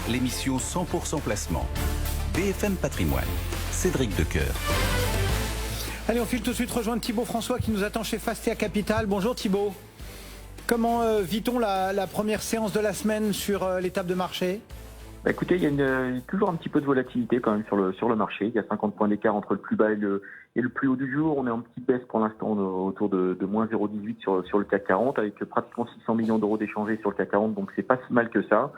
l'émission 100% placement. BFM Patrimoine, Cédric Decoeur. Allez, on file tout de suite rejoindre Thibaut François qui nous attend chez Fastea Capital. Bonjour Thibaut. Comment vit-on la première séance de la semaine sur l'étape de marché ? Écoutez, il y a toujours un petit peu de volatilité quand même sur le marché. Il y a 50 points d'écart entre le plus bas et le plus haut du jour. On est en petite baisse pour l'instant autour de moins 0,18 sur le CAC 40 avec pratiquement 600 millions d'euros d'échangés sur le CAC 40. Donc c'est pas si mal que ça.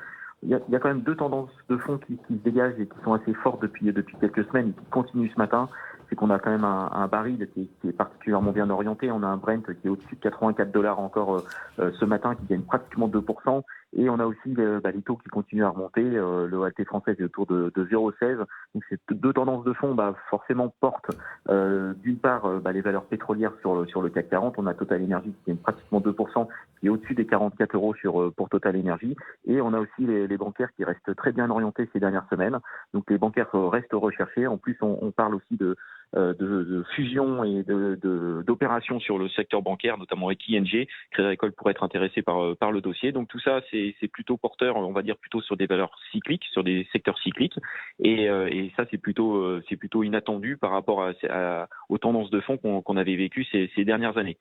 Il y a quand même deux tendances de fond qui se dégagent et qui sont assez fortes depuis quelques semaines et qui continuent ce matin. C'est qu'on a quand même un baril qui est particulièrement bien orienté. On a un Brent qui est au-dessus de 84 $ encore ce matin, qui gagne pratiquement 2%. Et on a aussi les taux qui continuent à remonter. Le OAT français est autour de 0,16. Donc ces deux tendances de fond forcément portent d'une part les valeurs pétrolières sur le CAC 40. On a Total Energy qui gagne pratiquement 2%, qui est au-dessus des 44 € pour Total Energy. Et on a aussi les bancaires qui restent très bien orientés ces dernières semaines. Donc les bancaires restent recherchés. En plus, on parle aussi de fusion et d'opérations sur le secteur bancaire, notamment avec ING. Crédit Agricole pourrait être intéressé par le dossier. Donc tout ça, c'est plutôt porteur, on va dire plutôt sur des valeurs cycliques, sur des secteurs cycliques. Et ça, c'est plutôt inattendu par rapport aux tendances de fond qu'on avait vécues ces dernières années.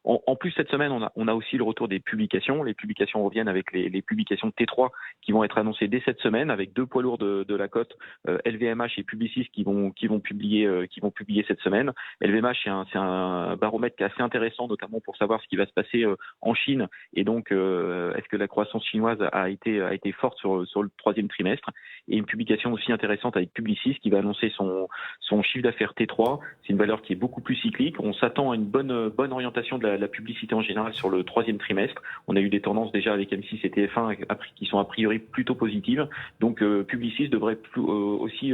En plus, cette semaine, on a aussi le retour des publications. Les publications reviennent avec les publications de T3 qui vont être annoncées dès cette semaine, avec deux poids lourds de la cote, LVMH et Publicis qui vont publier cette semaine. LVMH, c'est un baromètre qui est assez intéressant, notamment pour savoir ce qui va se passer en Chine. Et donc, est-ce que la croissance chinoise a été forte sur le troisième trimestre? Et une publication aussi intéressante avec Publicis qui va annoncer son chiffre d'affaires T3. C'est une valeur qui est beaucoup plus cyclique. On s'attend à une bonne orientation de la publicité en général sur le troisième trimestre. On a eu des tendances déjà avec M6 et TF1 qui sont a priori plutôt positives. Donc Publicis devrait aussi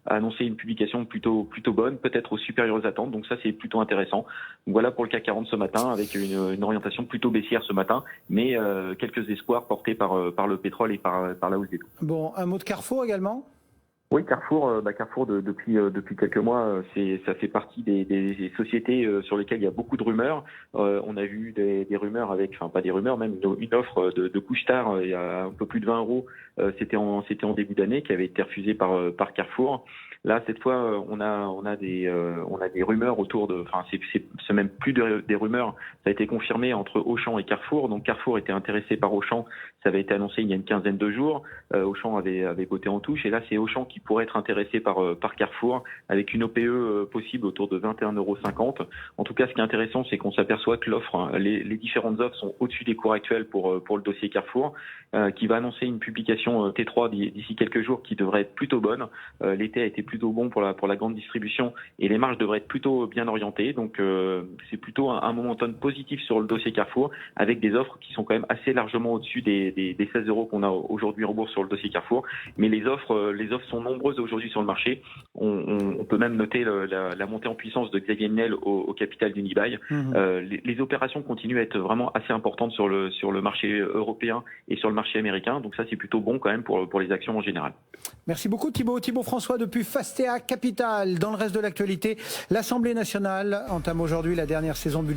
annoncer une publication plutôt bonne, peut-être supérieure aux attentes. Donc ça, c'est plutôt intéressant. Donc voilà pour le CAC 40 ce matin, avec une orientation plutôt baissière ce matin, mais quelques espoirs portés par le pétrole et par la hausse des taux. Bon, un mot de Carrefour également ? Oui, Carrefour, depuis quelques mois, ça fait partie des sociétés sur lesquelles il y a beaucoup de rumeurs. On a vu des rumeurs pas des rumeurs, même une offre de Couche-Tard il y a un peu plus de 20 €. C'était en début d'année, qui avait été refusée par Carrefour. Là, cette fois, on a des rumeurs autour de, c'est même plus des rumeurs. Ça a été confirmé entre Auchan et Carrefour. Donc Carrefour était intéressé par Auchan. Ça avait été annoncé il y a une quinzaine de jours. Auchan avait botté en touche. Et là, c'est Auchan qui pourrait être intéressé par Carrefour avec une OPE possible autour de 21,50 €. En tout cas, ce qui est intéressant, c'est qu'on s'aperçoit que l'offre, les différentes offres sont au-dessus des cours actuels pour le dossier Carrefour, qui va annoncer une publication T3 d'ici quelques jours qui devrait être plutôt bonne. L'été a été plutôt bon pour la grande distribution et les marges devraient être plutôt bien orientées. Donc c'est plutôt un momentum positif sur le dossier Carrefour avec des offres qui sont quand même assez largement au-dessus des 16 € qu'on a aujourd'hui en bourse sur le dossier Carrefour. Mais les offres sont nombreuses aujourd'hui sur le marché. On peut même noter la montée en puissance de Xavier Niel au capital d'Unibail. Les opérations continuent à être vraiment assez importantes sur le marché européen et sur le marché américain. Donc ça, c'est plutôt bon quand même pour les actions en général. Merci beaucoup Thibaut. Thibaut François depuis Fastea Capital. Dans le reste de l'actualité, l'Assemblée nationale entame aujourd'hui la dernière saison budgétaire